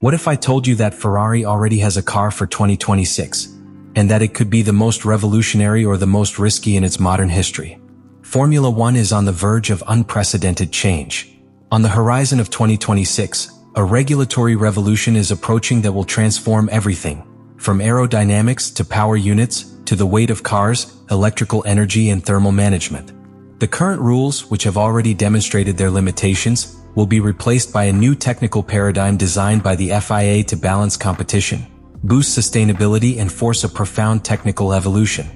What if I told you that Ferrari already has a car for 2026, and that it could be the most revolutionary or the most risky in its modern history? Formula One is on the verge of unprecedented change. On the horizon of 2026, a regulatory revolution is approaching that will transform everything, from aerodynamics to power units, to the weight of cars, electrical energy and thermal management. The current rules, which have already demonstrated their limitations, will be replaced by a new technical paradigm designed by the FIA to balance competition, boost sustainability and force a profound technical evolution.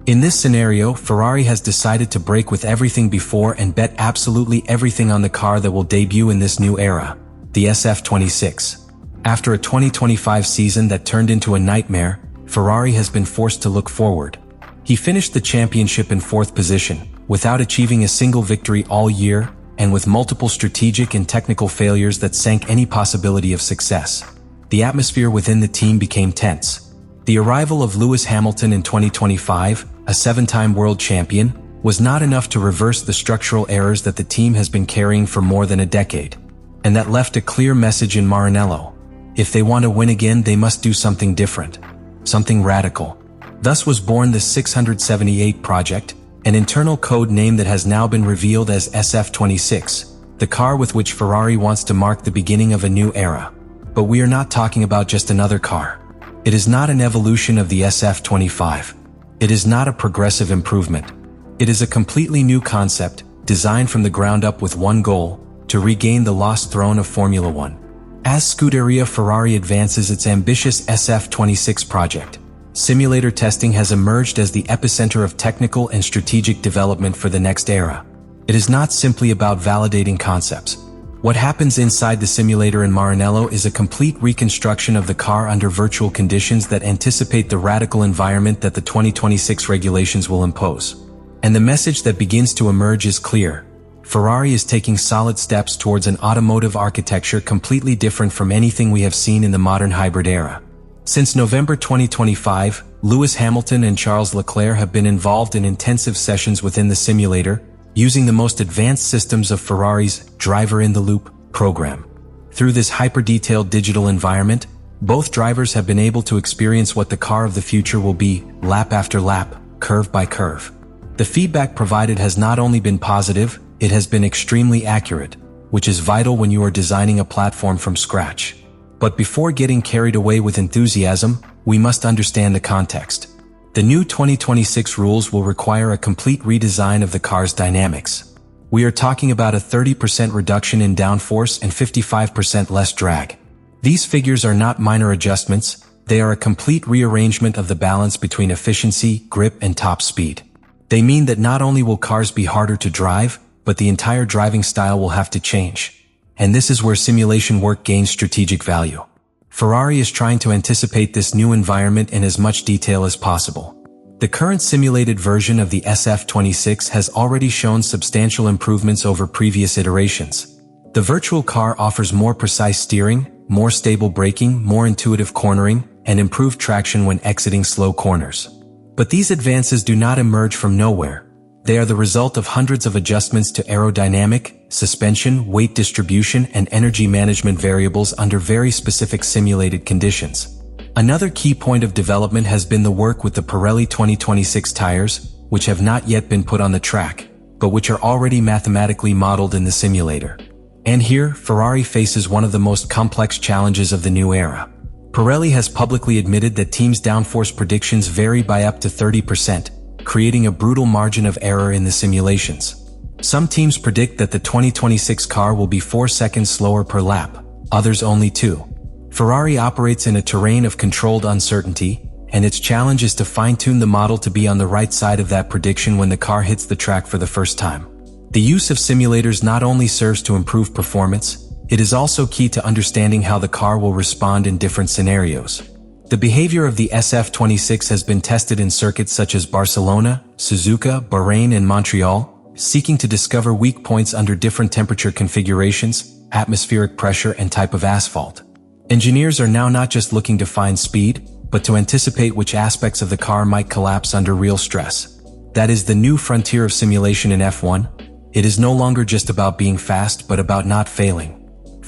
In this scenario, Ferrari has decided to break with everything before and bet absolutely everything on the car that will debut in this new era, the SF26. After a 2025 season that turned into a nightmare, Ferrari has been forced to look forward. He finished the championship in 4th position, without achieving a single victory all year, and with multiple strategic and technical failures that sank any possibility of success. The atmosphere within the team became tense. The arrival of Lewis Hamilton in 2025, a 7-time world champion, was not enough to reverse the structural errors that the team has been carrying for more than a decade. And that left a clear message in Maranello. If they want to win again, they must do something different. Something radical. Thus was born the 678 project, an internal code name that has now been revealed as SF26, the car with which Ferrari wants to mark the beginning of a new era. But we are not talking about just another car. It is not an evolution of the SF25. It is not a progressive improvement. It is a completely new concept, designed from the ground up with one goal: to regain the lost throne of Formula One. As Scuderia Ferrari advances its ambitious SF26 project, simulator testing has emerged as the epicenter of technical and strategic development for the next era. It is not simply about validating concepts. What happens inside the simulator in Maranello is a complete reconstruction of the car under virtual conditions that anticipate the radical environment that the 2026 regulations will impose. And the message that begins to emerge is clear. Ferrari is taking solid steps towards an automotive architecture completely different from anything we have seen in the modern hybrid era. Since November 2025, Lewis Hamilton and Charles Leclerc have been involved in intensive sessions within the simulator, using the most advanced systems of Ferrari's driver-in-the-loop program. Through this hyper-detailed digital environment, both drivers have been able to experience what the car of the future will be, lap after lap, curve by curve. The feedback provided has not only been positive, it has been extremely accurate, which is vital when you are designing a platform from scratch. But before getting carried away with enthusiasm, we must understand the context. The new 2026 rules will require a complete redesign of the car's dynamics. We are talking about a 30% reduction in downforce and 55% less drag. These figures are not minor adjustments, they are a complete rearrangement of the balance between efficiency, grip, and top speed. They mean that not only will cars be harder to drive, but the entire driving style will have to change. And this is where simulation work gains strategic value. Ferrari is trying to anticipate this new environment in as much detail as possible. The current simulated version of the SF26 has already shown substantial improvements over previous iterations. The virtual car offers more precise steering, more stable braking, more intuitive cornering, and improved traction when exiting slow corners. But these advances do not emerge from nowhere. They are the result of hundreds of adjustments to aerodynamic, suspension, weight distribution, and energy management variables under very specific simulated conditions. Another key point of development has been the work with the Pirelli 2026 tires, which have not yet been put on the track, but which are already mathematically modeled in the simulator. And here, Ferrari faces one of the most complex challenges of the new era. Pirelli has publicly admitted that teams' downforce predictions vary by up to 30%, creating a brutal margin of error in the simulations. Some teams predict that the 2026 car will be 4 seconds slower per lap, others only 2. Ferrari operates in a terrain of controlled uncertainty, and its challenge is to fine-tune the model to be on the right side of that prediction when the car hits the track for the first time. The use of simulators not only serves to improve performance, it is also key to understanding how the car will respond in different scenarios. The behavior of the SF26 has been tested in circuits such as Barcelona, Suzuka, Bahrain, and Montreal, seeking to discover weak points under different temperature configurations, atmospheric pressure, and type of asphalt. Engineers are now not just looking to find speed, but to anticipate which aspects of the car might collapse under real stress. That is the new frontier of simulation in F1. It is no longer just about being fast, but about not failing.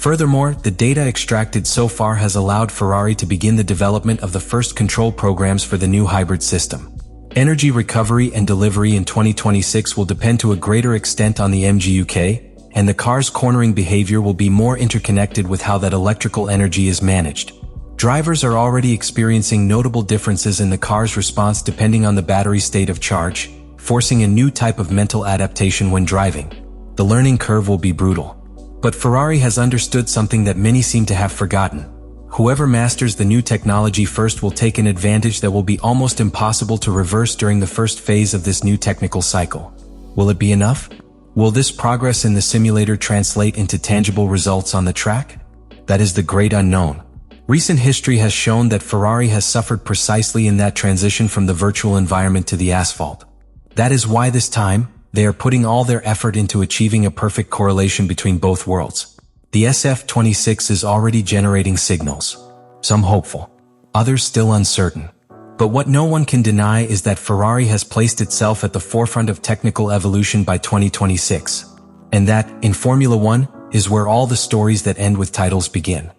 Furthermore, the data extracted so far has allowed Ferrari to begin the development of the first control programs for the new hybrid system. Energy recovery and delivery in 2026 will depend to a greater extent on the MGUK, and the car's cornering behavior will be more interconnected with how that electrical energy is managed. Drivers are already experiencing notable differences in the car's response depending on the battery state of charge, forcing a new type of mental adaptation when driving. The learning curve will be brutal. But Ferrari has understood something that many seem to have forgotten. Whoever masters the new technology first will take an advantage that will be almost impossible to reverse during the first phase of this new technical cycle. Will it be enough? Will this progress in the simulator translate into tangible results on the track? That is the great unknown. Recent history has shown that Ferrari has suffered precisely in that transition from the virtual environment to the asphalt. That is why this time, they are putting all their effort into achieving a perfect correlation between both worlds. The SF26 is already generating signals, some hopeful, others still uncertain. But what no one can deny is that Ferrari has placed itself at the forefront of technical evolution by 2026. And that, in Formula One, is where all the stories that end with titles begin.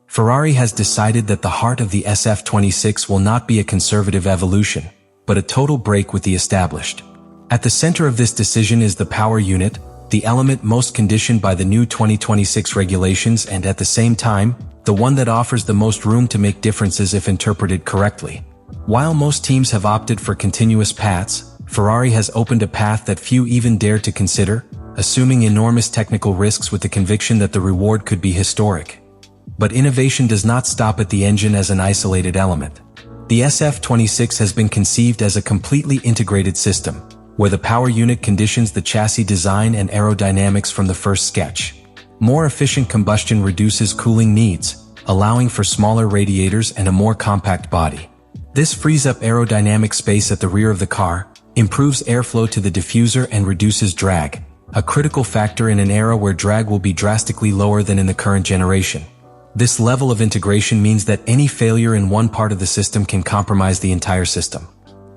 Ferrari has decided that the heart of the SF26 will not be a conservative evolution, but a total break with the established. At the center of this decision is the power unit, the element most conditioned by the new 2026 regulations and at the same time, the one that offers the most room to make differences if interpreted correctly. While most teams have opted for continuous paths, Ferrari has opened a path that few even dare to consider, assuming enormous technical risks with the conviction that the reward could be historic. But innovation does not stop at the engine as an isolated element. The SF26 has been conceived as a completely integrated system, where the power unit conditions the chassis design and aerodynamics from the first sketch. More efficient combustion reduces cooling needs, allowing for smaller radiators and a more compact body. This frees up aerodynamic space at the rear of the car, improves airflow to the diffuser and reduces drag, a critical factor in an era where drag will be drastically lower than in the current generation. This level of integration means that any failure in one part of the system can compromise the entire system.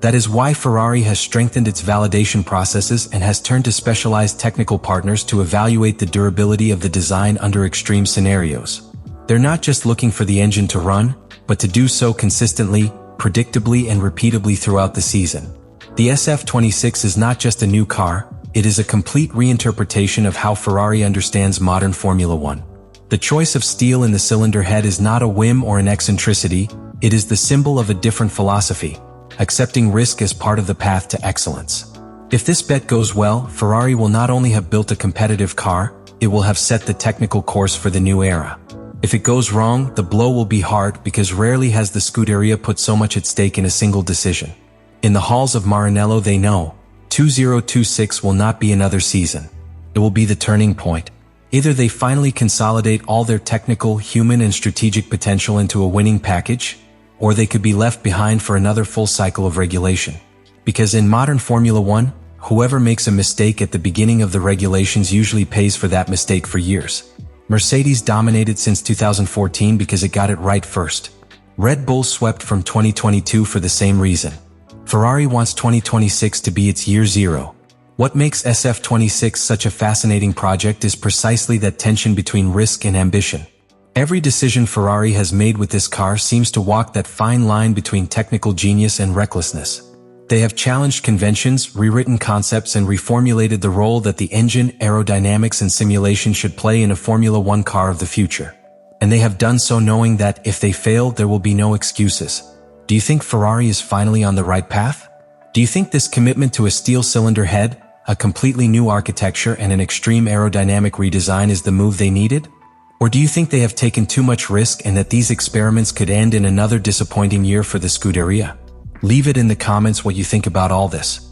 That is why Ferrari has strengthened its validation processes and has turned to specialized technical partners to evaluate the durability of the design under extreme scenarios. They're not just looking for the engine to run, but to do so consistently, predictably and repeatably throughout the season. The SF26 is not just a new car, it is a complete reinterpretation of how Ferrari understands modern Formula One. The choice of steel in the cylinder head is not a whim or an eccentricity, it is the symbol of a different philosophy, accepting risk as part of the path to excellence. If this bet goes well, Ferrari will not only have built a competitive car, it will have set the technical course for the new era. If it goes wrong, the blow will be hard because rarely has the Scuderia put so much at stake in a single decision. In the halls of Maranello they know, 2026 will not be another season. It will be the turning point. Either they finally consolidate all their technical, human and strategic potential into a winning package, or they could be left behind for another full cycle of regulation. Because in modern Formula One, whoever makes a mistake at the beginning of the regulations usually pays for that mistake for years. Mercedes dominated since 2014 because it got it right first. Red Bull swept from 2022 for the same reason. Ferrari wants 2026 to be its year zero. What makes SF26 such a fascinating project is precisely that tension between risk and ambition. Every decision Ferrari has made with this car seems to walk that fine line between technical genius and recklessness. They have challenged conventions, rewritten concepts and reformulated the role that the engine, aerodynamics and simulation should play in a Formula One car of the future. And they have done so knowing that if they fail, there will be no excuses. Do you think Ferrari is finally on the right path? Do you think this commitment to a steel cylinder head, a completely new architecture and an extreme aerodynamic redesign is the move they needed? Or do you think they have taken too much risk and that these experiments could end in another disappointing year for the Scuderia? Leave it in the comments what you think about all this.